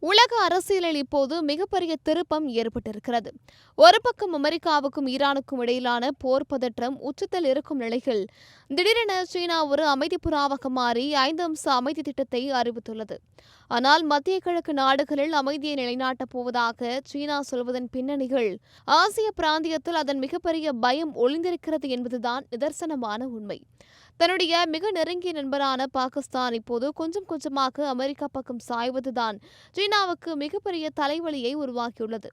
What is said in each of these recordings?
உலக அரசியலில் இப்போது மிகப்பெரிய திருப்பம் ஏற்பட்டிருக்கிறது. ஒரு பக்கம் அமெரிக்காவுக்கும் ஈரானுக்கும் இடையிலான போர் பதற்றம் உச்சத்தில் இருக்கும் நிலையில் திடீரென சீனா ஒரு அமைதி புறாவாக மாறி 5 அம்ச அமைதி திட்டத்தை அறிவித்துள்ளது. ஆனால் மத்திய கிழக்கு நாடுகளில் அமைதியை நிலைநாட்டப் போவதாக சீனா சொல்வதன் பின்னணிகள் ஆசிய பிராந்தியத்தில் அதன் மிகப்பெரிய பயம் ஒளிந்திருக்கிறது என்பதுதான் நிதர்சனமான உண்மை. தன்னுடைய மிக நெருங்கிய நண்பரான பாகிஸ்தான் இப்போது கொஞ்சம் கொஞ்சமாக அமெரிக்கா பக்கம் சாய்வதுதான் சீனாவுக்கு மிகப்பெரிய தலைவலியை உருவாக்கியுள்ளது.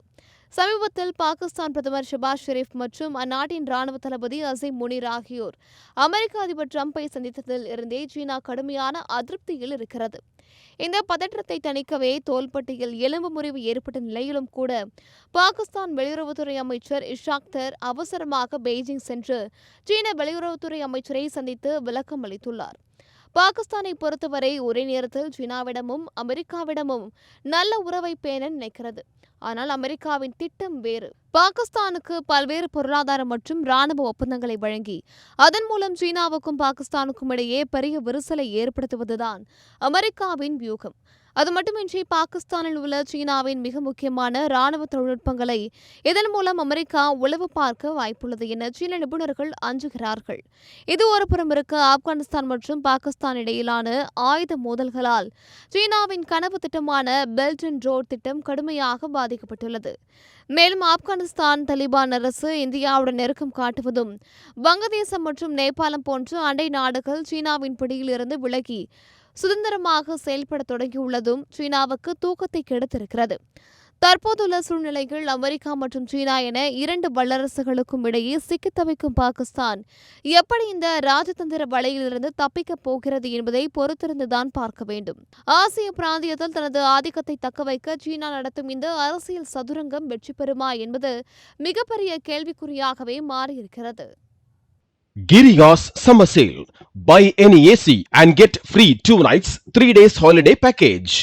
சமீபத்தில் பாகிஸ்தான் பிரதமர் ஷெபாஸ் ஷெரீப் மற்றும் அந்நாட்டின் ராணுவ தளபதி அசீம் முனீர் ஆகியோர் அமெரிக்க அதிபர் டிரம்பை சந்தித்ததில் இருந்தே சீனா கடுமையான அதிருப்தியில் இருக்கிறது. இந்த பதற்றத்தை தணிக்கவே தோள்பட்டியில் எலும்பு முறிவு ஏற்பட்ட நிலையிலும் கூட பாகிஸ்தான் வெளியுறவுத்துறை அமைச்சர் இஷாக் தர் அவசரமாக பெய்ஜிங் சென்று சீன வெளியுறவுத்துறை அமைச்சரை சந்தித்து விளக்கம் அளித்துள்ளார். பாகிஸ்தானை பொறுத்தவரை ஒரே நேரத்தில் சீனாவிடமும் அமெரிக்காவிடமும் நல்ல உறவை பேண நினைக்கிறது. ஆனால் அமெரிக்காவின் திட்டம் வேறு. பாகிஸ்தானுக்கு பல்வேறு பொருளாதார மற்றும் ராணுவ ஒப்பந்தங்களை வழங்கி அதன் மூலம் சீனாவுக்கும் பாகிஸ்தானுக்கும் இடையே பெரிய விரிசலை ஏற்படுத்துவதுதான் அமெரிக்காவின் வியூகம். அது மட்டுமின்றி பாகிஸ்தானில் உள்ள சீனாவின் மிக முக்கியமான ராணுவ தொழில்நுட்பங்களை இதன் மூலம் அமெரிக்கா உளவு பார்க்க வாய்ப்புள்ளது என சீன நிபுணர்கள் அஞ்சுகிறார்கள். இது ஒருபுறம் இருக்க, ஆப்கானிஸ்தான் மற்றும் பாகிஸ்தான் இடையிலான ஆயுத மோதல்களால் சீனாவின் கனவு திட்டமான பெல்ட் அண்ட் ரோட் திட்டம் கடுமையாக பாதிக்கப்பட்டுள்ளது. மேலும் ஆப்கானிஸ்தான் தலிபான் அரசு இந்தியாவுடன் நெருக்கம் காட்டுவதும் வங்கதேசம் மற்றும் நேபாளம் போன்ற அண்டை நாடுகள் சீனாவின் பிடியில் இருந்து விலகி சுதந்திரமாக செயல்பட தொடங்கியுள்ளதும் சீனாவுக்கு தூக்கத்தை கெடுத்திருக்கிறது. தற்போதுள்ள சூழ்நிலைகள் அமெரிக்கா மற்றும் சீனா என 2 வல்லரசுகளுக்கும் இடையே சிக்கித் தவிக்கும் பாகிஸ்தான் எப்படி இந்த ராஜதந்திர வலையிலிருந்து தப்பிக்கப் போகிறது என்பதை பொறுத்திருந்துதான் பார்க்க வேண்டும். ஆசிய பிராந்தியத்தில் தனது ஆதிக்கத்தை தக்கவைக்க சீனா நடத்தும் இந்த அரசியல் சதுரங்கம் வெற்றி பெறுமா என்பது மிகப்பெரிய கேள்விக்குறியாகவே மாறியிருக்கிறது. Giriya's summer sale. Buy any AC and get free 2 nights, 3 days holiday package.